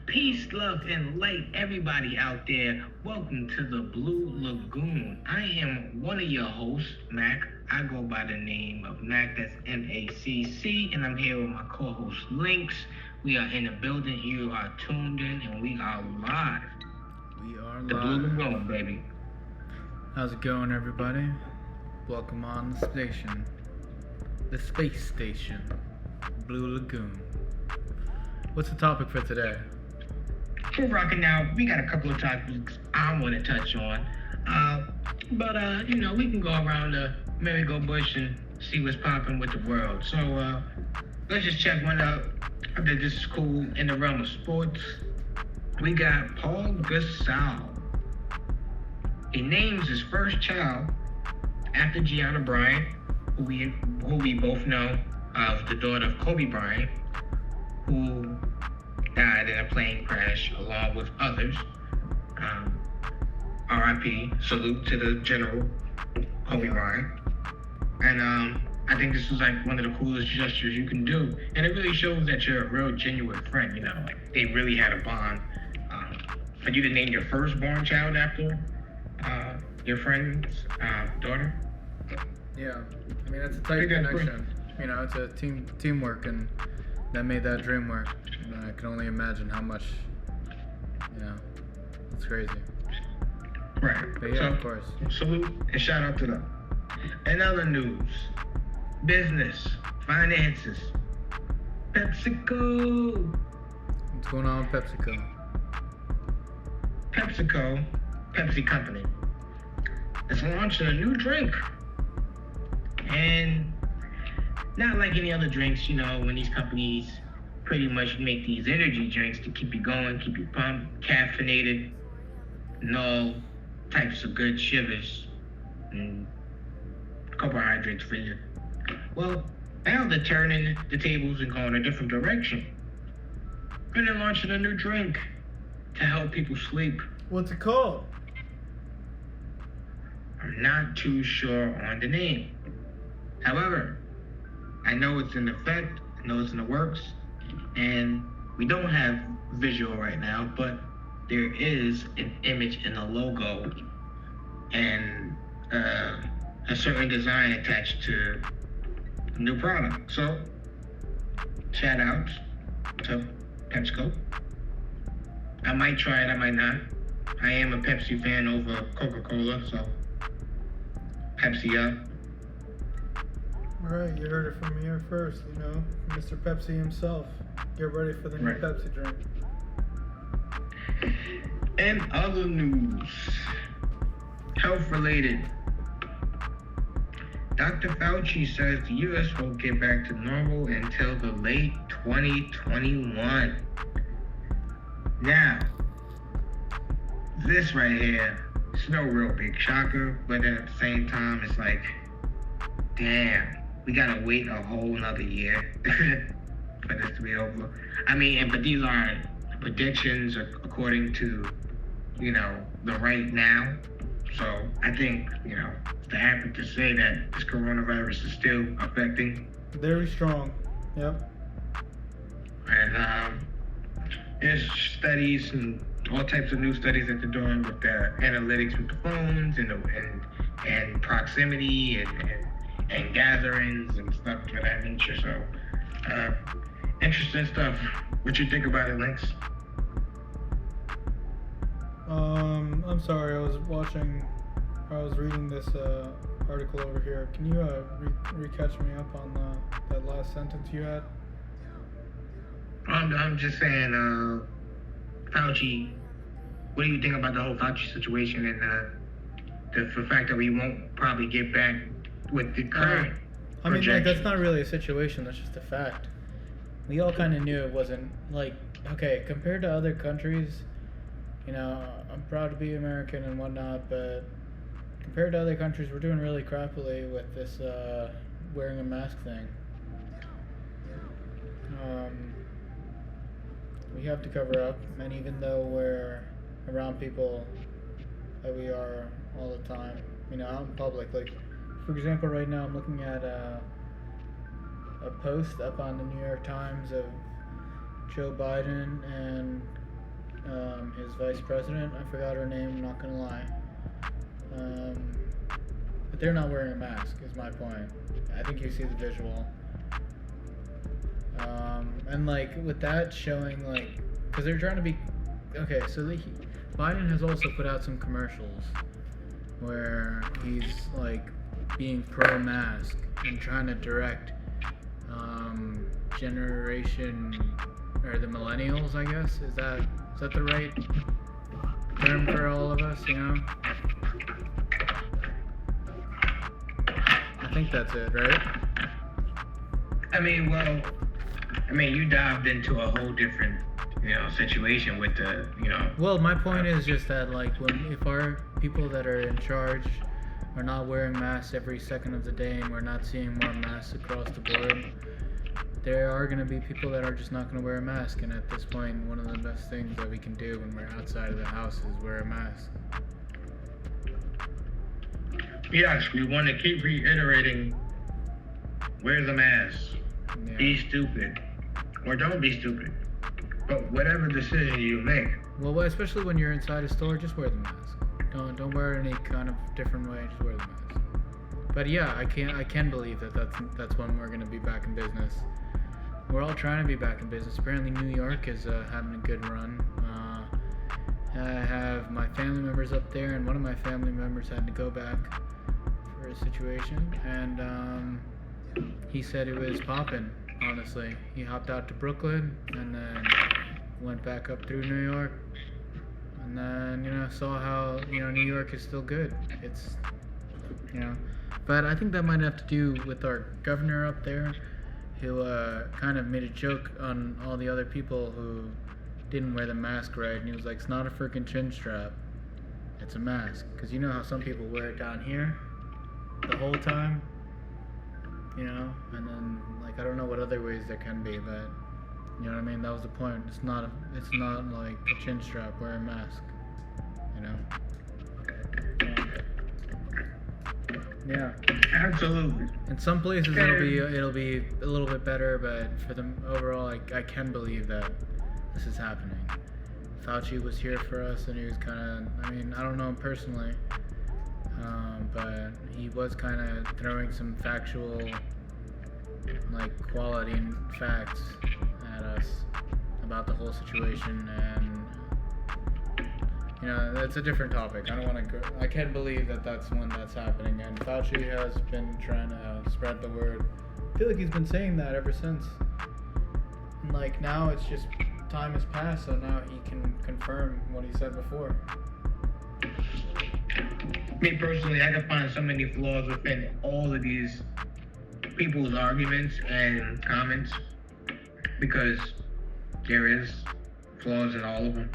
Peace, love, and light, everybody out there. Welcome to the Blue Lagoon. I am one of your hosts, Mac. I go by the name of Mac, that's M-A-C-C, and I'm here with my co-host, Lynx. We are in the building. You are tuned in, and we are live. We are The Blue Lagoon, baby. How's it going, everybody? Welcome on the station. The space station. Blue Lagoon. What's the topic for today? We're rocking now. We got a couple of topics I want to touch on. But we can go around the merry-go-bush and see what's popping with the world. So, let's just check one out. I think this is cool in the realm of sports. We got Paul Gasol. He names his first child after Gianna Bryant, who we both know of, the daughter of Kobe Bryant, who died in a plane crash along with others. R.I.P. Salute to the General Kobe Bryant. And I think this is like one of the coolest gestures you can do, and it really shows that you're a real genuine friend. You know, like they really had a bond. For you to name your firstborn child after your friend's daughter. Yeah, I mean that's a tight connection. You know, it's a teamwork, and that made that dream work. And I can only imagine how much. You know, it's crazy. Right. But yeah, so, of course. Salute and shout out to them. In other news, business, finances, PepsiCo. What's going on with PepsiCo? Pepsi Company, is launching a new drink. And not like any other drinks, you know, when these companies pretty much make these energy drinks to keep you going, keep you pumped, caffeinated, and all types of good sugars and carbohydrates for you. Well, now they're turning the tables and going a different direction. And they're launching a new drink to help people sleep. What's it called? I'm not too sure on the name. However, I know it's in effect, I know it's in the works, and we don't have visual right now, but there is an image in the logo and a certain design attached to the new product. So, shout out to PepsiCo. I might try it, I might not. I am a Pepsi fan over Coca-Cola, so Pepsi up. Alright, you heard it from me here first, you know, Mr. Pepsi himself. Get ready for the new Pepsi drink. In other news, health related, Dr. Fauci says the U.S. won't get back to normal until the late 2021. Now, this right here, it's no real big shocker, but at the same time, it's like, damn, we gotta wait a whole nother year for this to be over. I mean, but these are predictions according to, you know, the right now. So I think, you know, it's happy to say that this coronavirus is still affecting. Very strong. Yep. And there's studies and all types of new studies that they're doing with the analytics with the phones and proximity and gatherings and stuff of that nature. So interesting stuff. What you think about it, Lynx? I'm sorry, I was reading this article over here. Can you re-catch me up on that last sentence you had? I'm just saying, Fauci, what do you think about the whole Fauci situation and the fact that we won't probably get back with the current I mean, like, that's not really a situation, that's just a fact. We all kind of knew it wasn't, like, okay, compared to other countries, you know, I'm proud to be American and whatnot, but compared to other countries, we're doing really crappily with this wearing a mask thing. We have to cover up, and even though we're around people that we are all the time, you know, out in public, like, for example, right now I'm looking at a post up on the New York Times of Joe Biden and his vice president. I forgot her name, I'm not gonna lie. But they're not wearing a mask, is my point. I think you see the visual. And like with that showing, like, because they're trying to be okay. So Biden has also put out some commercials where he's like being pro-mask and trying to direct generation or the millennials, I guess. Is that the right term for all of us? You know. I think that's it, right? I mean, you dived into a whole different, situation with the, Well, my point is just that, like, if our people that are in charge are not wearing masks every second of the day and we're not seeing more masks across the board, there are going to be people that are just not going to wear a mask. And at this point, one of the best things that we can do when we're outside of the house is wear a mask. Yes, we want to keep reiterating, wear the mask. Yeah. Be stupid. Or don't be stupid. But whatever decision you make. Well, especially when you're inside a store, just wear the mask. Don't wear it any kind of different way. Just wear the mask. But yeah, I can believe that's when we're gonna be back in business. We're all trying to be back in business. Apparently, New York is having a good run. I have my family members up there, and one of my family members had to go back for a situation, and he said it was popping. Honestly, he hopped out to Brooklyn and then went back up through New York, and then saw how New York is still good. It's but I think that might have to do with our governor up there, who kind of made a joke on all the other people who didn't wear the mask right, and he was like, "It's not a freaking chin strap, it's a mask." Because you know how some people wear it down here the whole time, and then like I don't know what other ways there can be, but you know what I mean. That was the point. It's not like a chin strap. Wear a mask, Yeah. Absolutely. In some places it'll be a little bit better, but for the overall, I can believe that this is happening. Fauci was here for us, and he was kind of, I don't know him personally, but he was kind of throwing some factual, like, quality and facts at us about the whole situation, and that's a different topic. I don't want to go. I can't believe that's when that's happening, and Fauci has been trying to spread the word. I feel like he's been saying that ever since. And like now, it's just time has passed, so now he can confirm what he said before. Me personally, I can find so many flaws within all of these people's arguments and comments, because there is flaws in all of them.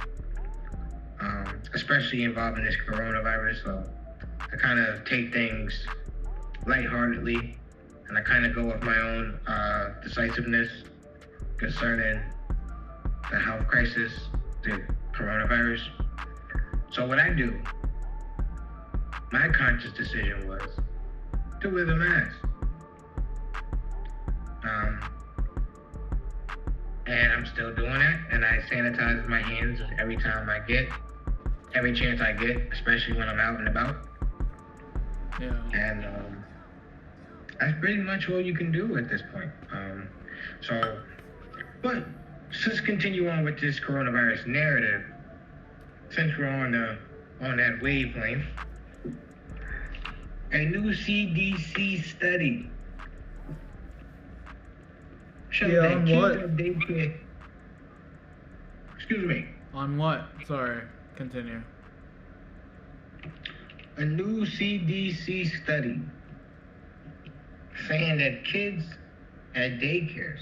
Especially involving this coronavirus, so I kind of take things lightheartedly, and I kind of go with my own decisiveness concerning the health crisis, the coronavirus. So what I do, my conscious decision was to wear the mask. And I'm still doing that, and I sanitize my hands every chance I get, especially when I'm out and about. Yeah. And that's pretty much all you can do at this point. But let's continue on with this coronavirus narrative. Since we're on that wavelength, a new CDC study showed that on kids what? at daycare. Excuse me. On what? Sorry. Continue. A new CDC study saying that kids at daycares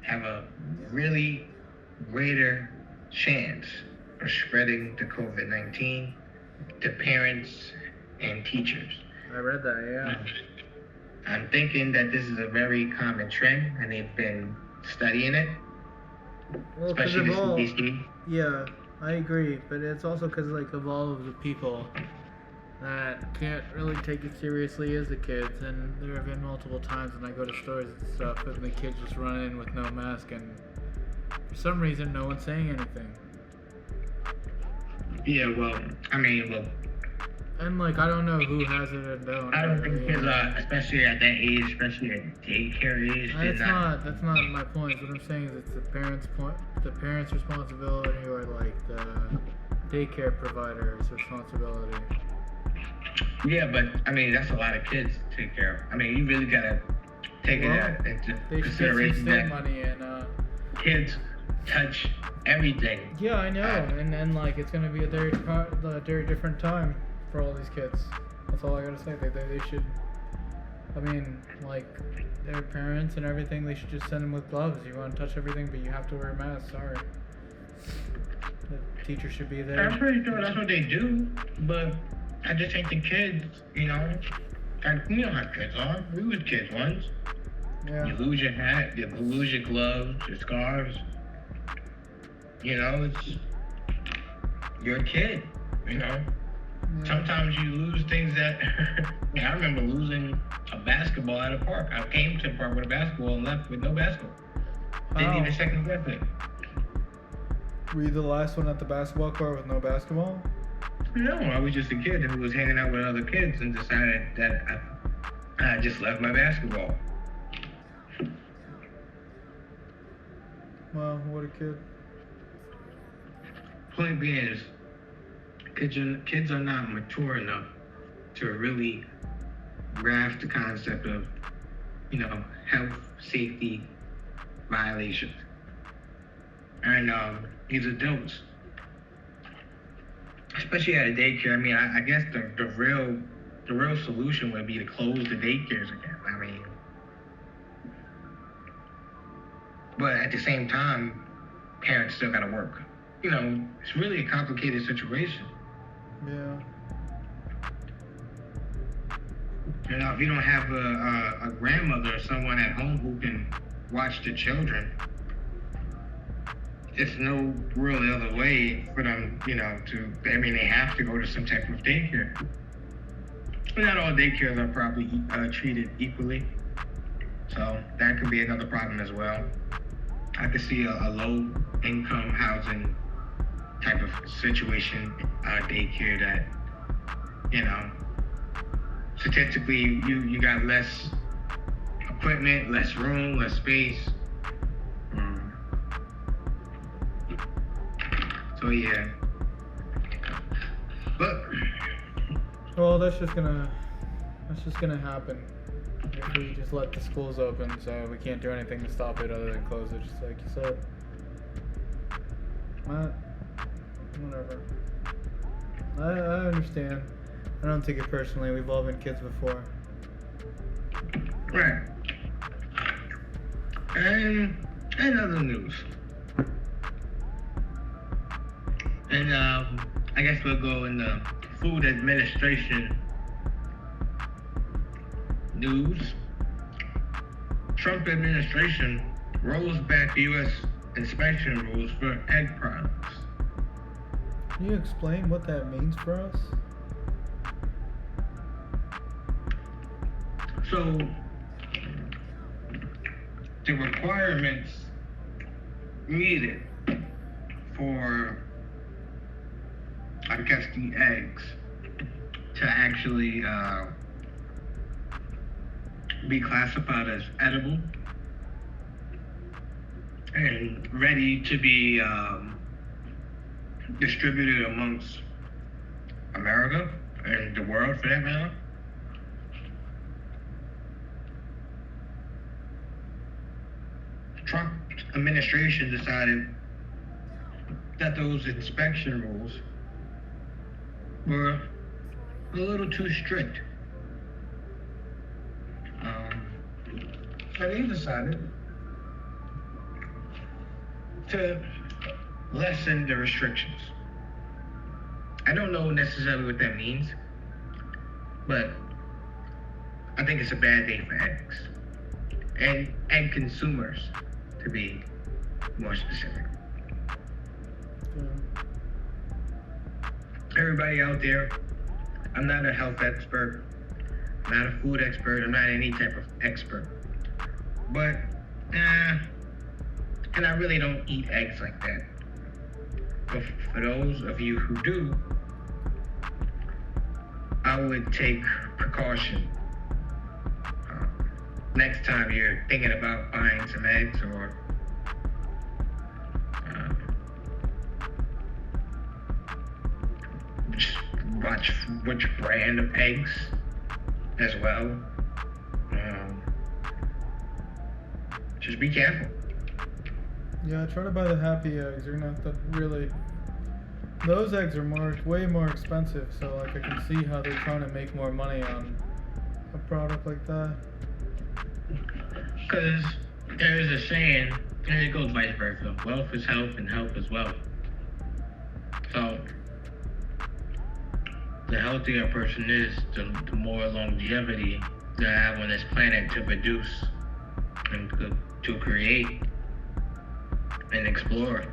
have a really greater chance of spreading the COVID-19 to parents and teachers. I read that, yeah. I'm thinking that this is a very common trend, and they've been studying it, Well, because especially of the all, CDC. yeah, I agree, but it's also because like of all of the people that can't really take it seriously as the kids, and there have been multiple times when I go to stores and stuff, and the kids just run in with no mask, and for some reason, no one's saying anything. Yeah, well, I mean, look, And like, I don't know who has it and don't. I don't think kids are, especially at that age, especially at daycare age. That's not my point. What I'm saying is it's the parents' responsibility, or like the daycare provider's responsibility. Yeah, but I mean, that's a lot of kids to take care of. I mean, you really gotta take it into They should get some consideration state that money and kids touch everything. yeah, I know, and then like it's gonna be a very different time for all these kids. That's all I gotta say. They should. I mean, like their parents and everything, they should just send them with gloves. You want to touch everything, but you have to wear a mask. Sorry. The teacher should be there. I'm pretty sure that's what they do, but I just think the kids, you know how kids are. We was kids once. Yeah. You lose your hat, you lose your gloves, your scarves. You know, you're a kid, you know. Yeah. Sometimes you lose things that, I remember losing a basketball at a park. I came to the park with a basketball and left with no basketball. Didn't even second guess it. Were you the last one at the basketball court with no basketball? No, I was just a kid who was hanging out with other kids and decided that I just left my basketball. Wow, what a kid. Point being is, kids are not mature enough to really grasp the concept of, health, safety violations. And these adults, especially at a daycare, I mean, I guess the real solution would be to close the daycares again. I mean, but at the same time, parents still gotta work. It's really a complicated situation. Yeah. If you don't have a grandmother or someone at home who can watch the children, there's no real other way for them, they have to go to some type of daycare. But not all daycares are probably treated equally. So that could be another problem as well. I could see a low income housing type of situation, daycare that, statistically you got less equipment, less room, less space. So yeah. But Well, that's just gonna happen if we just let the schools open. So we can't do anything to stop it other than close it, just like you said. Whatever. I understand. I don't take it personally. We've all been kids before. right. And other news. And I guess we'll go in the Food Administration news. Trump administration rolls back U.S. inspection rules for egg products. Can you explain what that means for us? So, the requirements needed for, I guess, the eggs to actually be classified as edible and ready to be distributed amongst America and the world for that matter. Trump administration decided that those inspection rules were a little too strict. So they decided to lessen the restrictions. I don't know necessarily what that means, but I think it's a bad day for eggs and egg consumers, to be more specific. Yeah. Everybody out there, I'm not a health expert, I'm not a food expert, I'm not any type of expert. But, and I really don't eat eggs like that. But for those of you who do, I would take precaution. Next time you're thinking about buying some eggs, or just watch which brand of eggs as well. Just be careful. Yeah, try to buy the happy eggs. You're gonna have to really. Those eggs are way more expensive. So like I can see how they're trying to make more money on a product like that. Because there is a saying, and it goes vice versa. Wealth is health, and health is wealth. So the healthier a person is, the more longevity they have on this planet to produce and to create and explore.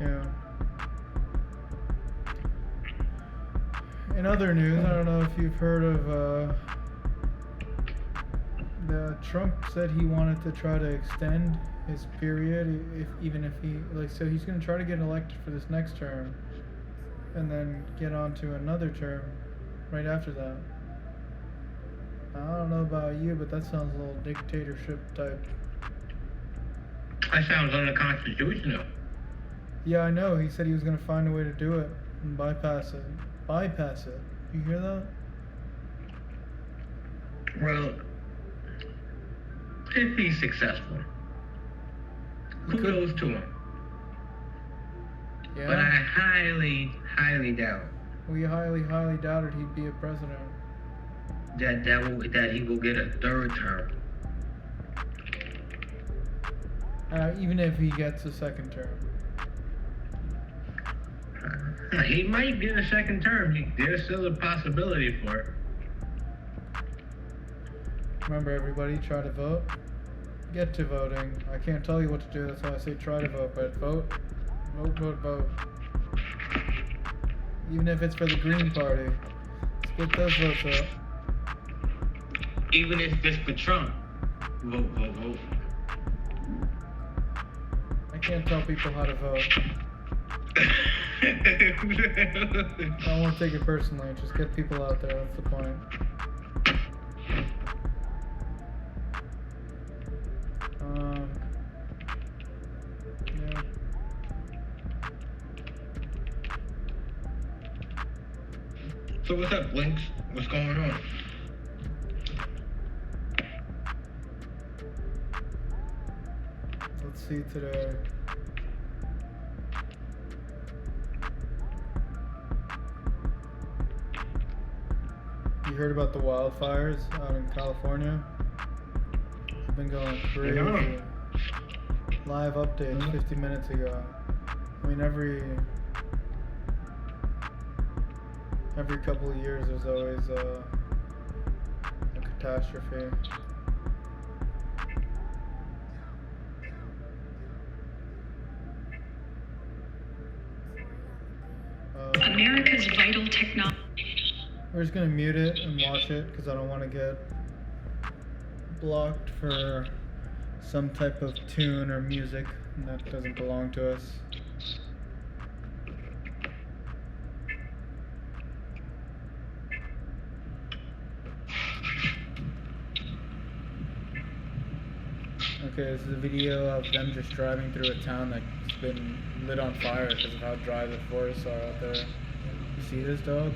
Yeah. In other news, I don't know if you've heard of Trump said he wanted to try to extend his period, even if he so he's going to try to get elected for this next term, and then get on to another term right after that. I don't know about you, but that sounds a little dictatorship type. That sounds unconstitutional. Yeah, I know. He said he was going to find a way to do it and bypass it. Bypass it. You hear that? Well, if he's successful, kudos to him. Yeah. But I highly, highly doubt We highly doubted he'd be a president. that he will get a third term. Even if he gets a second term. He might get a second term. There's still a possibility for it. Remember, everybody, try to vote. Get to voting. I can't tell you what to do, that's why I say try to vote, but vote. Vote, vote, vote. Even if it's for the Green Party. Let's get those votes up. Even if it's for Trump, vote, vote, vote. I can't tell people how to vote. I won't take it personally, just get people out there, that's the point. Yeah. So what's up, Lynx? What's going on? Let's see today. You heard about the wildfires out in California? They've been going crazy. Yeah. Live updates 50 minutes ago. I mean, every couple of years there's always a catastrophe. America's vital technology. We're just gonna mute it and watch it because I don't want to get blocked for some type of tune or music that doesn't belong to us. Okay, this is a video of them just driving through a town that's been lit on fire because of how dry the forests are out there. You see this, dog?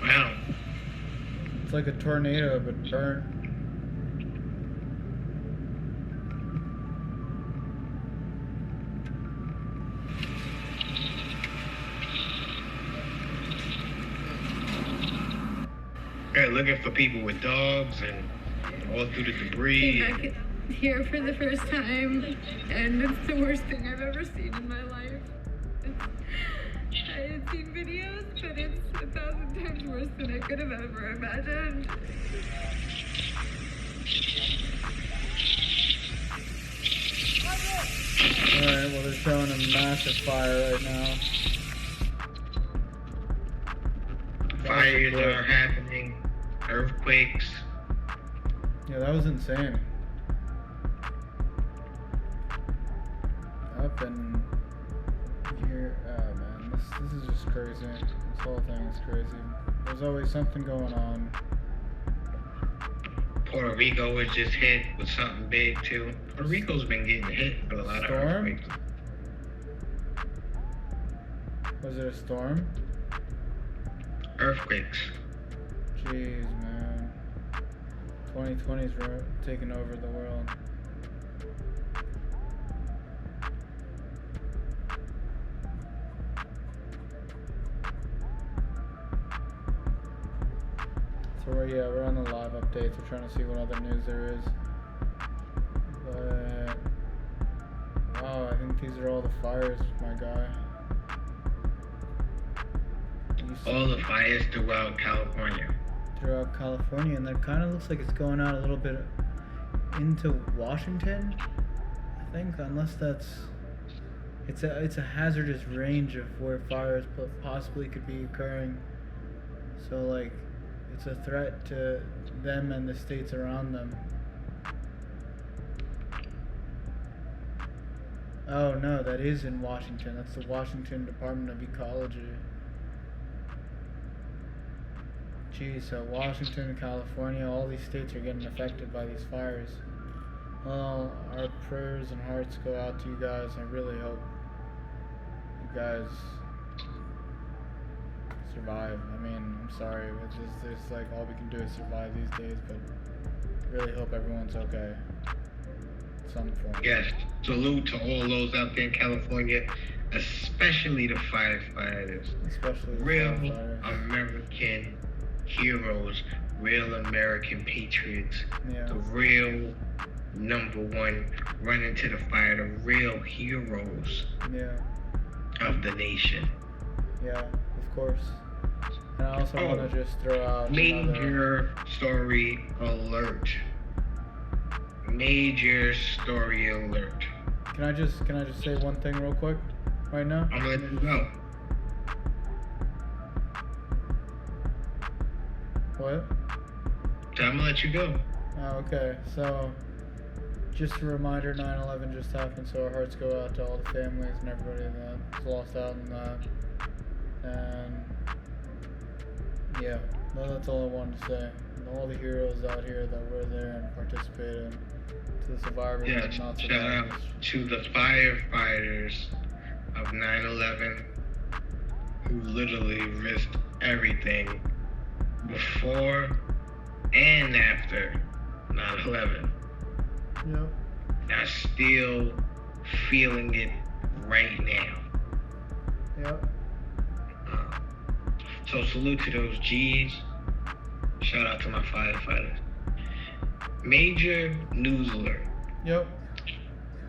Wow. It's like a tornado, but burnt. They're looking for people with dogs and all through the debris. Came back here for the first time, and it's the worst thing I've ever seen in my life. I had seen videos, but it's 1,000 times worse than I could have ever imagined. Alright, well they're showing a massive fire right now. Fires quit. are happening, earthquakes. Yeah, that was insane. Up and here, man, this is just crazy. This whole thing is crazy. There's always something going on. Puerto Rico was just hit with something big too. Puerto Rico's been getting hit with a lot of earthquakes. Was it a storm? Earthquakes. Jeez, man. 2020's taking over the world. So we're on the live updates. We're trying to see what other news there is. But wow, I think these are all the fires, my guy. All the fires throughout California. Throughout California, and that kind of looks like it's going out a little bit into Washington, I think, unless it's a hazardous range of where fires possibly could be occurring. So like, it's a threat to them and the states around them. Oh no, that is in Washington. That's the Washington Department of Ecology. Geez, so Washington, California, all these states are getting affected by these fires. Well, our prayers and hearts go out to you guys. I really hope you guys survive. I mean, I'm sorry, it's like all we can do is survive these days, but really hope everyone's okay. Some form. Yes, salute to all those out there in California, especially the firefighters. Especially the Real firefighters. American heroes, real American patriots, Yeah. the real #1 running to the fire, the real heroes Yeah. of the nation. Yeah, of course. And I also want to just throw out another... Major story alert. Major story alert. Can I just say one thing real quick right now? I'm gonna let you go. What? I'm gonna let you go. Oh, okay. So, just a reminder, 9/11 just happened, so our hearts go out to all the families and everybody that's lost out in that. And yeah, that's all I wanted to say. And all the heroes out here that were there and participated, to the survivors Yeah, and not shout out survivors. to the firefighters of 9/11 who literally risked everything before and after 9/11. Yep. Now still feeling it right now. Yep. So salute to those G's. Shout out to my firefighters. Major news alert. Yep.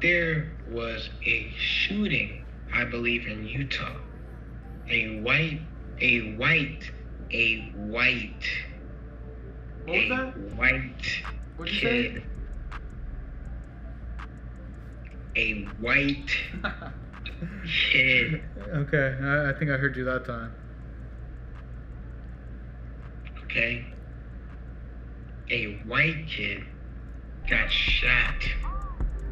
There was a shooting, I believe, in Utah. A white What was that? white What'd you kid. say? A white kid. Okay, I think I heard you that time. Okay? A white kid got shot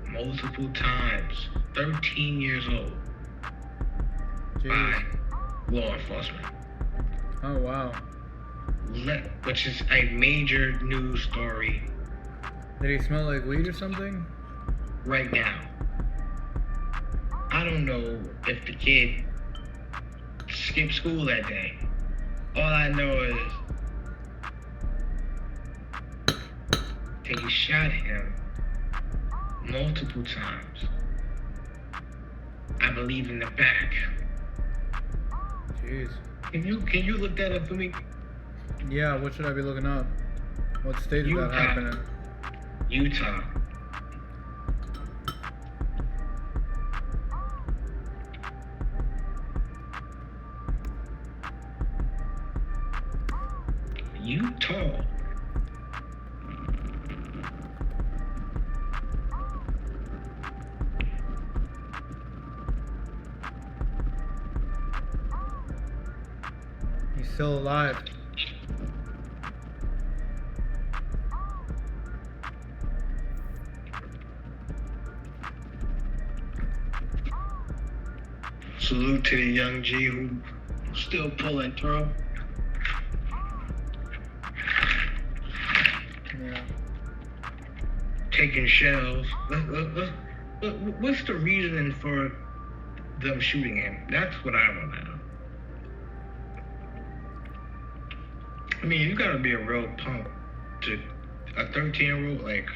multiple times, 13 years old, Jeez. by law enforcement. Oh wow. Which is a major news story Did he smell like weed or something? right now. I don't know if the kid skipped school that day. All I know is they shot him multiple times. I believe in the back. Jeez. Can you look that up for me? Yeah, what should I be looking up? What state did that Utah. happen in? Utah. Utah. He's still alive. salute to the young G who still pulling through. Yeah. Taking shells. What's the reason for them shooting him? That's what I want to know. I mean, you gotta be a real punk to a 13-year-old, like,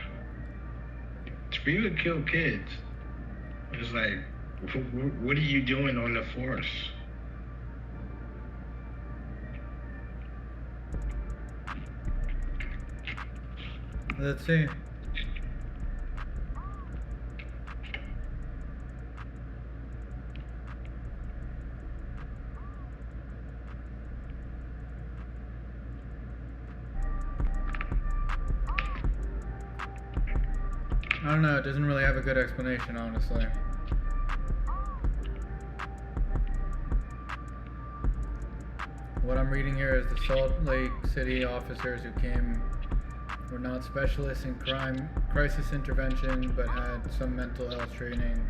it's for you to kill kids. It's like, what are you doing on the force? Let's see. I don't know, it doesn't really have a good explanation, honestly. What I'm reading here is the Salt Lake City officers who came were not specialists in crime crisis intervention, but had some mental health training.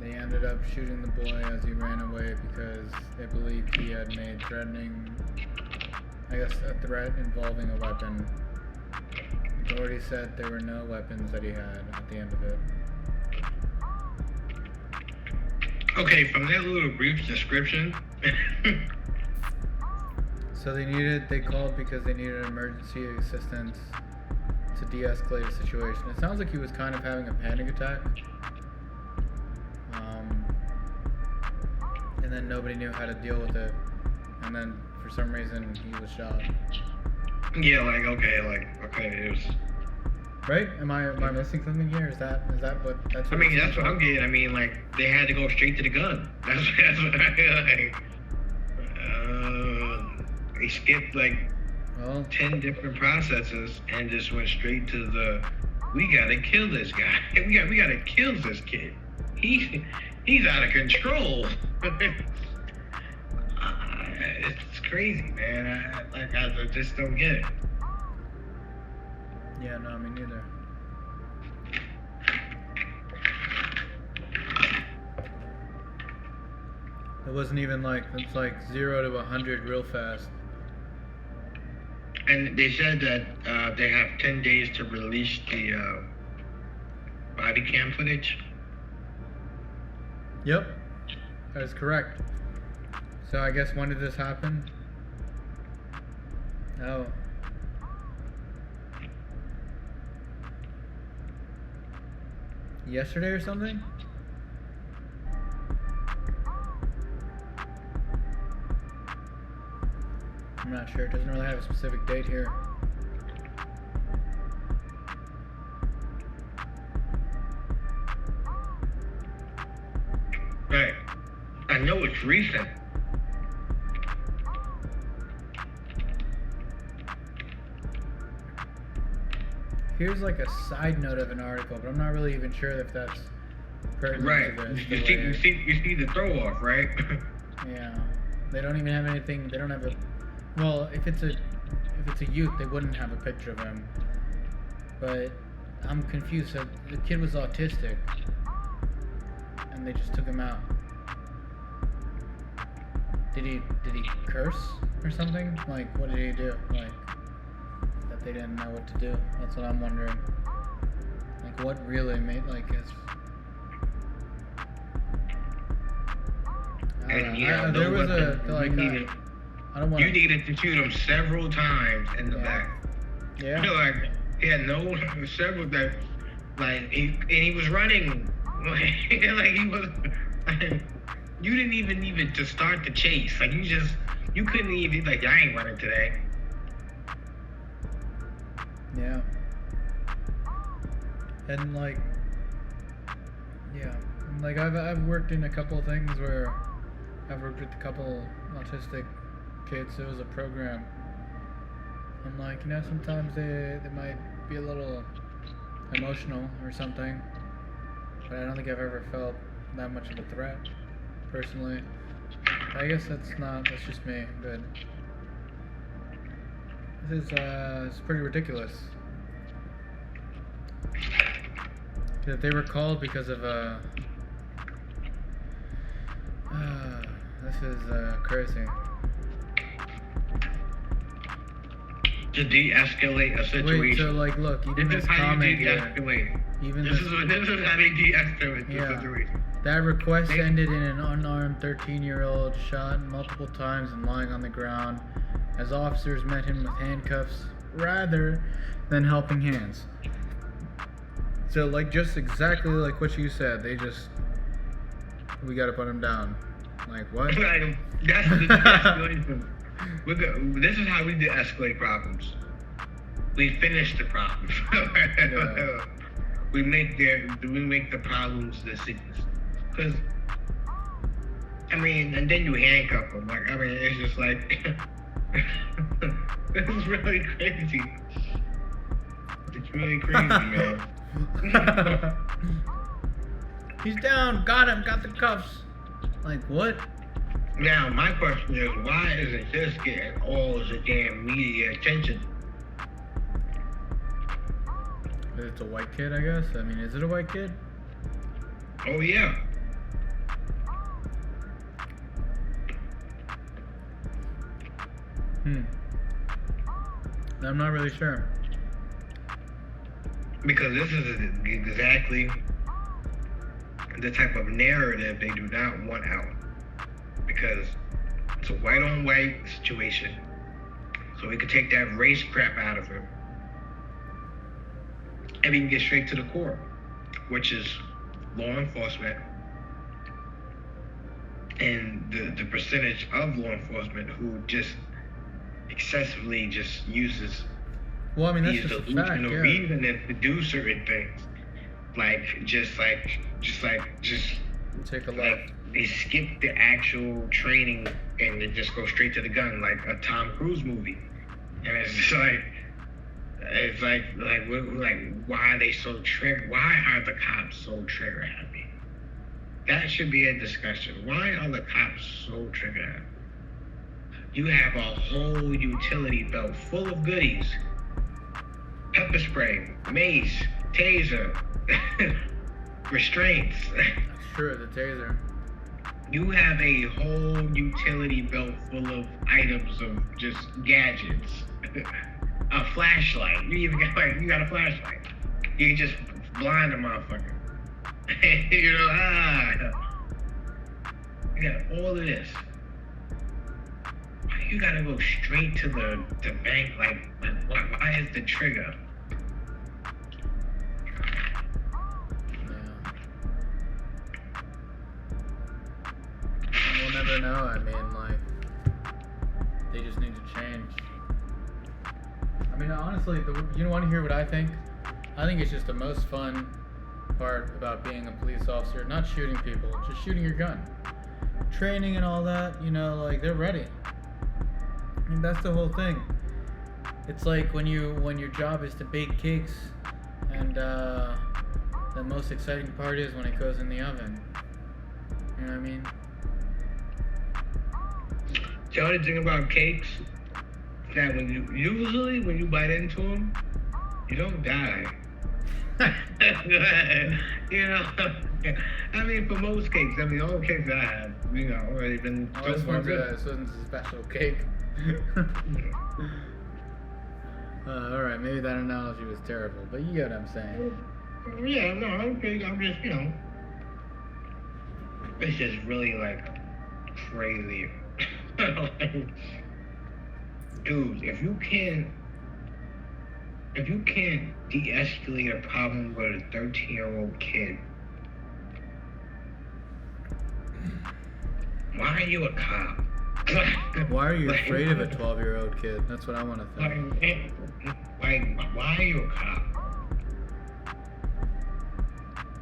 They ended up shooting the boy as he ran away because they believed he had made a threat involving a weapon. Authorities said there were no weapons that he had at the end of it. Okay, from that little brief description. So they called because they needed emergency assistance to de-escalate the situation. It sounds like he was kind of having a panic attack. And then nobody knew how to deal with it. And then for some reason he was shot. Yeah, okay, it was. Right? Am I missing something here? Is that what that's? I mean, that's what I'm getting. I mean, like, they had to go straight to the gun. That's what I like. They skipped like 10 different processes and just went straight to the. We gotta kill this guy. We gotta kill this kid. He's out of control. It's crazy, man. I just don't get it. Yeah, no, me neither. It wasn't even like, it's like 0 to 100 real fast. And they said that they have 10 days to release the body cam footage. Yep, that is correct. So I guess when did this happen? Oh. Yesterday or something? I'm not sure. It doesn't really have a specific date here. Right. I know it's recent. Here's like a side note of an article, but I'm not really even sure if that's pertinent Right. to this. You see the throw off, right? Yeah. They don't even have anything. They don't have a. Well, if it's a youth, they wouldn't have a picture of him. But I'm confused. So the kid was autistic, and they just took him out. Did he curse or something? Like, what did he do? Like, that they didn't know what to do. That's what I'm wondering. Like, what really made like his. And yeah, there was a weapon. like. I don't want. You needed to shoot him several times in the back. Yeah. Like he had several that, like he was running, like he was. You didn't even need to start the chase. Like you couldn't even like I ain't running today. Yeah. And like, yeah, and like I've worked in a couple of things where I've worked with a couple autistic kids. It was a program. I'm like, sometimes they might be a little emotional or something, but I don't think I've ever felt that much of a threat, personally. I guess that's just me, but this is it's pretty ridiculous. That they were called because of This is crazy. To de-escalate a situation. Wait, so like, look, even This this is how you comment here, de-escalate. even This this, is how they de-escalate the Yeah. situation. that request They- ended in an unarmed 13-year-old shot multiple times and lying on the ground as officers met him with handcuffs rather than helping hands. So like just exactly like what you said, we gotta put him down. Like what? Like, that's the de-escalation. This is how we de-escalate problems. We finish the problems. Yeah. We make the problems the sickness. Cause I mean, and then you handcuff them. Like I mean, it's just like this is really crazy. It's really crazy, man. He's down, got him, got the cuffs. Like what? Now, my question is, why isn't this getting all the damn media attention? It's a white kid, I guess. I mean, is it a white kid? Oh yeah. I'm not really sure. Because this is exactly the type of narrative they do not want out. Because it's a white on white situation. So we could take that race crap out of it. And we can get straight to the core, which is law enforcement and the percentage of law enforcement who just excessively just uses Well, I mean, that's these just a fact, delusional yeah. reasoning to do certain things. Just Take a look. like they skip the actual training and they just go straight to the gun, like a Tom Cruise movie. And it's just like why are they so trigger? Why are the cops so trigger happy? That should be a discussion. Why are the cops so trigger happy? You have a whole utility belt full of goodies: pepper spray, mace, taser, restraints. Sure, the taser. You have a whole utility belt full of items of just gadgets. A flashlight. You got a flashlight. You can just blind a motherfucker. You know, you got all of this. Why you gotta go straight to the bank? Like why is the trigger? We'll never know. I mean, like, they just need to change. I mean, honestly, you want to hear what I think? I think it's just the most fun part about being a police officer, not shooting people, just shooting your gun. Training and all that, you know, like, they're ready. I mean, that's the whole thing. It's like when your job is to bake cakes, and the most exciting part is when it goes in the oven. You know what I mean? The only thing about cakes is that when you bite into them, you don't die. You know, I mean, for most cakes, I mean, all cakes I have, you know, already been Oh, this so far one's good. this one's a special cake. Alright, maybe that analogy was terrible, but you get what I'm saying. Yeah, no, okay, I'm just, you know, it's just really like crazy. Dude, if you can't de-escalate a problem with a 13-year-old kid, why are you a cop? Why are you afraid of a 12-year-old kid? That's what I want to think. Like, why are you a cop?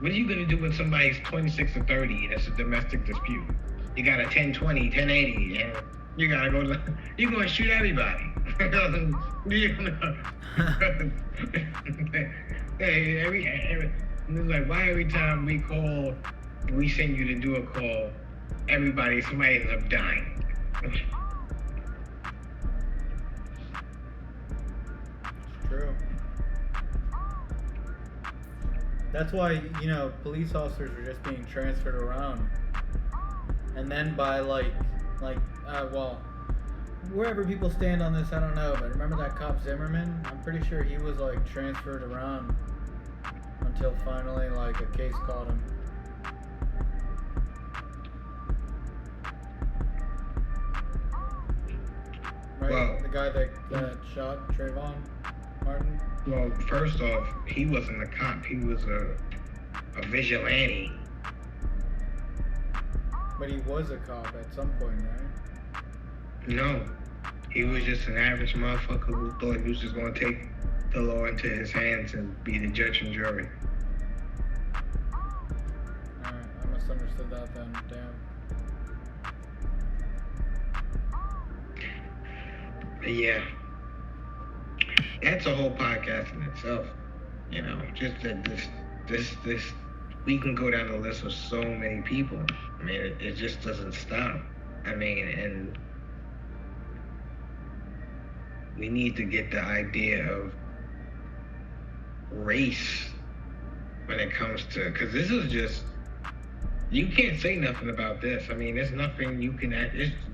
What are you gonna do when somebody's 26 or 30? That's a domestic dispute. You got a 1020, 1080, and you gotta go to. You're gonna shoot everybody. Hey, it's like why every time we send you to do a call, somebody ends up dying. It's true. That's why, you know, police officers are just being transferred around. And then by like Like, well, wherever people stand on this, I don't know, but remember that cop Zimmerman? I'm pretty sure he was like transferred around until finally like a case caught him. Right? Well- the guy that shot Trayvon Martin? Well, first off, he wasn't a cop. He was a vigilante. But he was a cop at some point, right? No, he was just an average motherfucker who thought he was just gonna take the law into his hands and be the judge and jury. Alright, I misunderstood that then. Damn. But yeah, that's a whole podcast in itself. You know, just that this we can go down the list of so many people. I mean, it just doesn't stop. I mean, and we need to get the idea of race when it comes to, because this is just, you can't say nothing about this. I mean, there's nothing you can,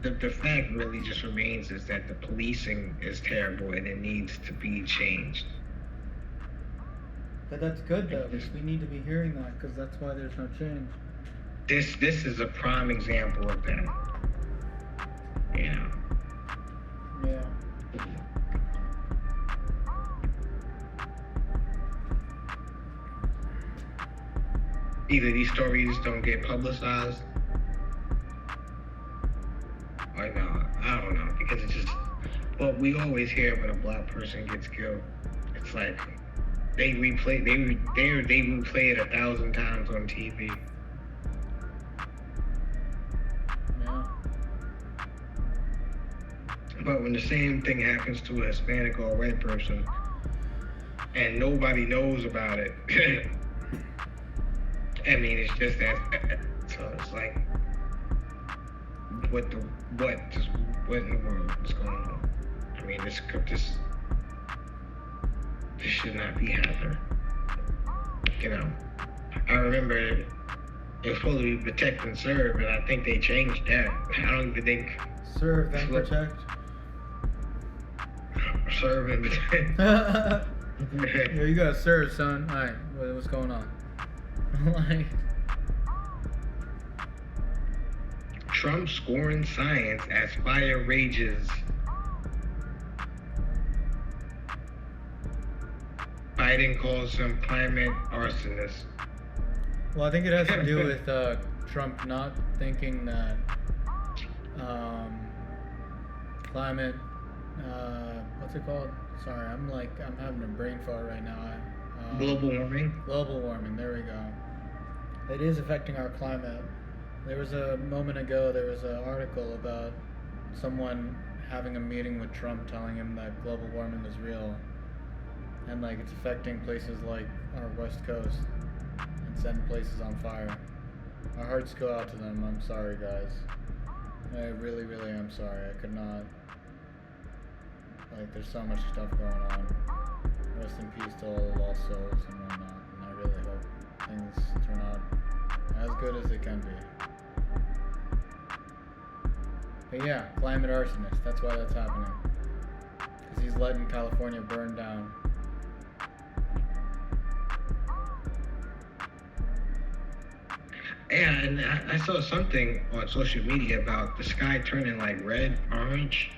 the fact really just remains is that the policing is terrible and it needs to be changed. But that's good though, because we need to be hearing that, because that's why there's no change. This is a prime example of that. You know. Yeah. Either these stories don't get publicized, or no, I don't know, because it's just, well, we always hear when a black person gets killed. It's like they replay it 1,000 times on TV. Yeah. But when the same thing happens to a Hispanic or a white person, and nobody knows about it, I mean, it's just that. So it's like, what in the world is going on? I mean, this should not be happening. You know, I remember it was supposed to be protect and serve, and I think they changed that. I don't even think Serve, then protect. serve and protect. Yeah, you gotta serve, son. Alright, what's going on? Like, Trump scoring science as fire rages. Biden calls him climate arsonist. well, I think it has to do with Trump not thinking that climate, what's it called? Sorry, I'm having a brain fart right now. Global warming. Global warming, there we go. It is affecting our climate. There was a moment ago, there was an article about someone having a meeting with Trump telling him that global warming was real. And like it's affecting places like our west coast and setting places on fire. Our hearts go out to them. I'm sorry, guys. I really, really am sorry. I could not. Like, there's so much stuff going on. Rest in peace to all the lost souls and whatnot. And I really hope things turn out as good as they can be. But yeah, climate arsonist. That's why that's happening. Because he's letting California burn down. Yeah, and I saw something on social media about the sky turning like red, orange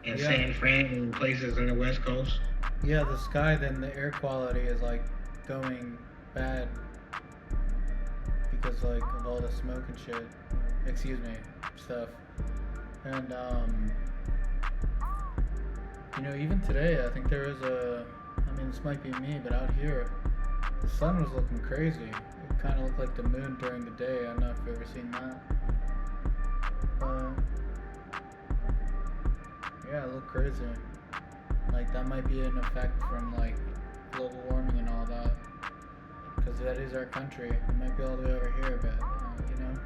in Yeah. San Fran and places in the West Coast. Yeah, the sky, then the air quality is like going bad because like of all the smoke and shit. Excuse me, stuff. And you know, even today, I think there is I mean, this might be me, but out here, the sun was looking crazy. It kind of looked like the moon during the day. I don't know if you've ever seen that. But yeah, it looked crazy. Like that might be an effect from like global warming and all that, because that is our country. It might be all the way over here, but you know.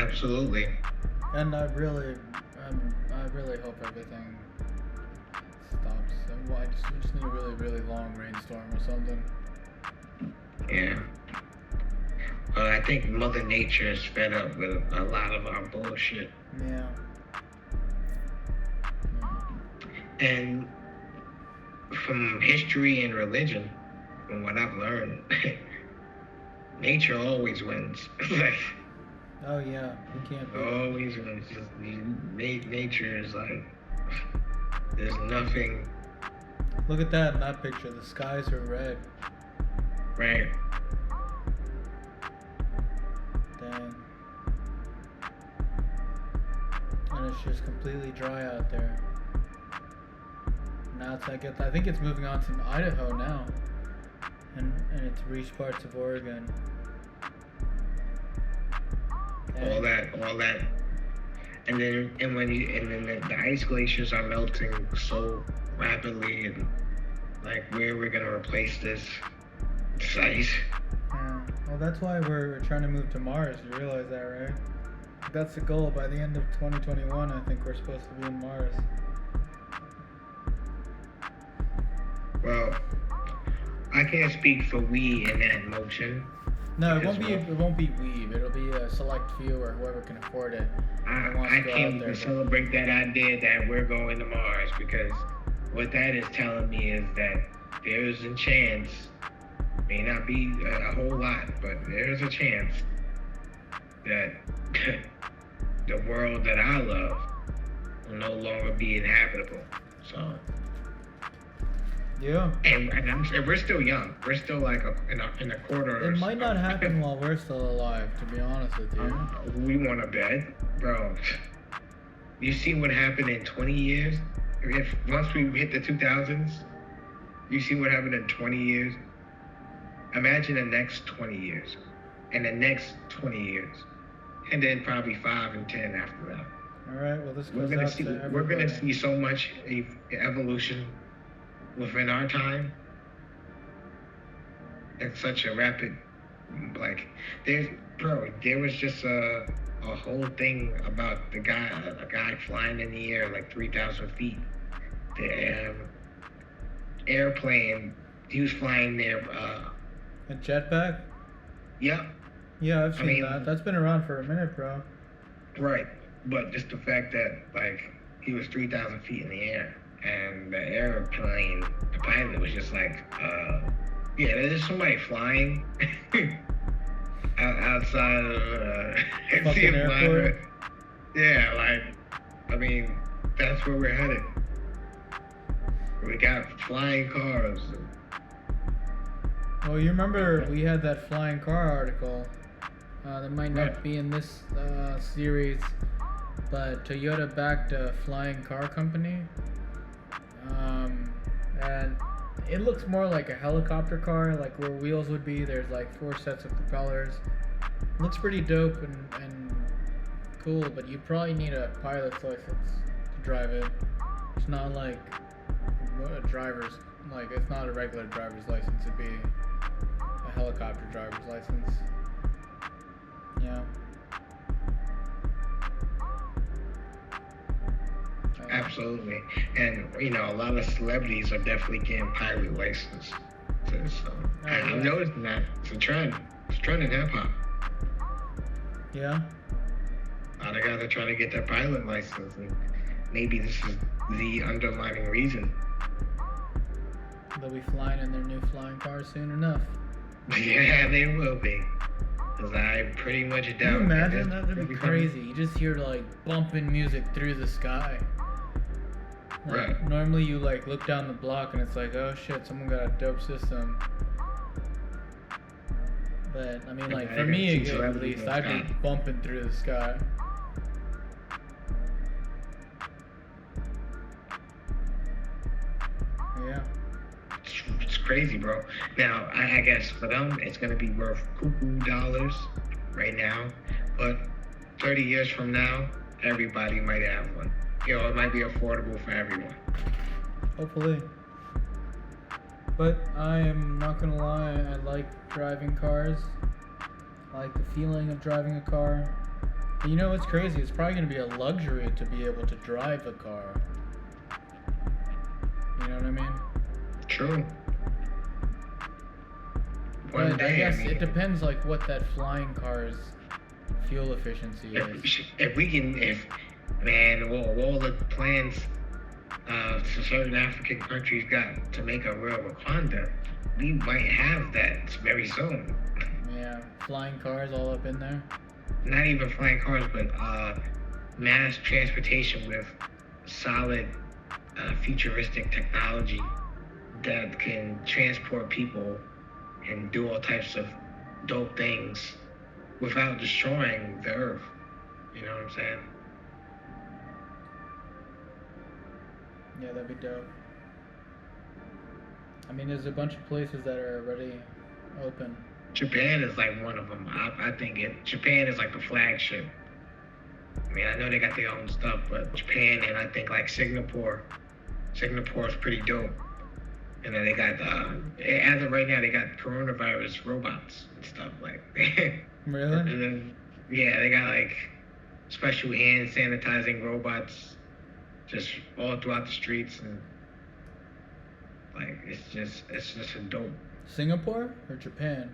Absolutely. And I really hope everything stops. And well, we just need a really, really long rainstorm or something. Yeah. I think Mother Nature is fed up with a lot of our bullshit. Yeah. And from history and religion, from what I've learned, nature always wins. Like, Oh yeah, we can't. always wins. Just, nature is like, there's nothing, Look at that in that picture. The skies are red. right? Dang. And it's just completely dry out there. Now it's like I think it's moving on to Idaho now, and it's reached parts of Oregon. All that, and then the ice glaciers are melting so rapidly, and like where we're gonna replace this ice? Yeah. Well, that's why we're trying to move to Mars. You realize that, right? That's the goal. By the end of 2021, I think we're supposed to be in Mars. Well, I can't speak for we in that motion. No, it Because, won't be. well, It won't be weave. It'll be a select few or whoever can afford it. that wants I to go can't out there, even but- celebrate that idea that we're going to Mars, because what that is telling me is that there is a chance, may not be a whole lot, but there is a chance that the world that I love will no longer be inhabitable. So, Yeah. and we're still young. We're still like in a quarter. It might not happen while we're still alive, to be honest with you. We want to bet, bro. You see what happened in 20 years? If once we hit the 2000s, you see what happened in 20 years? Imagine the next 20 years, and the next 20 years, and then probably 5 and 10 after that. All right. Well, this We're goes gonna out see. to We're gonna everybody. see so much evolution within our time. It's such a rapid, like, there was just a whole thing about a guy flying in the air like 3,000 feet. The airplane, he was flying there. A jetpack? Yep, Yeah, I've I seen mean- that. That's been around for a minute, bro. right. But just the fact that like he was 3,000 feet in the air, and the airplane, the pilot was just like, yeah, there's just somebody flying outside of Fucking see him flying. airport? Yeah, like, I mean, that's where we're headed. We got flying cars. Well, you remember we had that flying car article. That might not Right. be in this series, but Toyota backed a flying car company. And it looks more like a helicopter car, like where wheels would be. There's like 4 sets of propellers. Looks pretty dope and cool, but you probably need a pilot's license to drive it. It's not like a driver's, like it's not a regular driver's license. It'd be a helicopter driver's license. Yeah. Absolutely. And, you know, a lot of celebrities are definitely getting pilot licenses. So, I'm noticing that. It's a trend. It's a trend in hip hop. Yeah. A lot of guys are trying to get their pilot license, and maybe this is the underlying reason. They'll be flying in their new flying cars soon enough. Yeah, they will be. Because I pretty much doubt. Can you imagine that that? That'd be crazy. You just hear like bumping music through the sky. Like, Right. Normally you like look down the block and it's like, oh shit, someone got a dope system. But I mean, like Yeah, for I me can see at celebrities least, in the I'd be sky. bumping through the sky. Yeah. It's crazy, bro. Now, I guess for them, it's going to be worth cuckoo dollars right now. But 30 years from now, everybody might have one. You know, it might be affordable for everyone. Hopefully. But I am not gonna lie, I like driving cars. I like the feeling of driving a car. And you know what's crazy? It's probably gonna be a luxury to be able to drive a car. You know what I mean? True. one But day. I guess mean, it depends, like, what that flying car's fuel efficiency is. if we can, if man, all the plans certain African countries got to make a real Wakanda, we might have that very soon. Yeah, flying cars all up in there. Not even flying cars, but mass transportation with solid futuristic technology that can transport people and do all types of dope things without destroying the earth. You know what I'm saying? Yeah, that'd be dope. I mean, there's a bunch of places that are already open. Japan is like one of them. I think Japan is like the flagship. I mean, I know they got their own stuff, but Japan and I think like Singapore is pretty dope. And then they got, as of right now, they got coronavirus robots and stuff like that. Really? And then, yeah, they got like special hand sanitizing robots just all throughout the streets, and like it's just a dope. Singapore or Japan?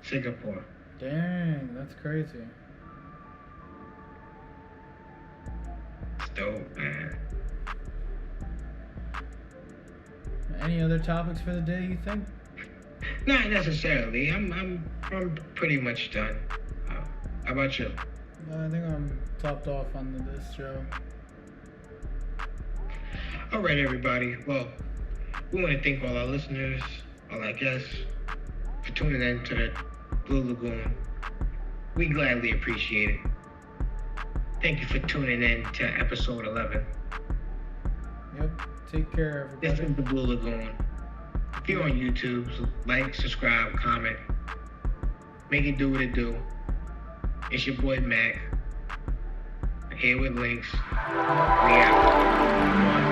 Singapore. Dang, that's crazy. It's dope, man. Any other topics for the day, you think? Not necessarily. I'm pretty much done. How about you? I think I'm topped off on this show. All right, everybody. Well, we want to thank all our listeners, all our guests, for tuning in to the Blue Lagoon. We gladly appreciate it. Thank you for tuning in to episode 11. Yep. Take care, This everybody. is the Blue Lagoon. If you're on YouTube, so like, subscribe, comment. Make it do what it do. It's your boy Mac. Here with Lynx. We out.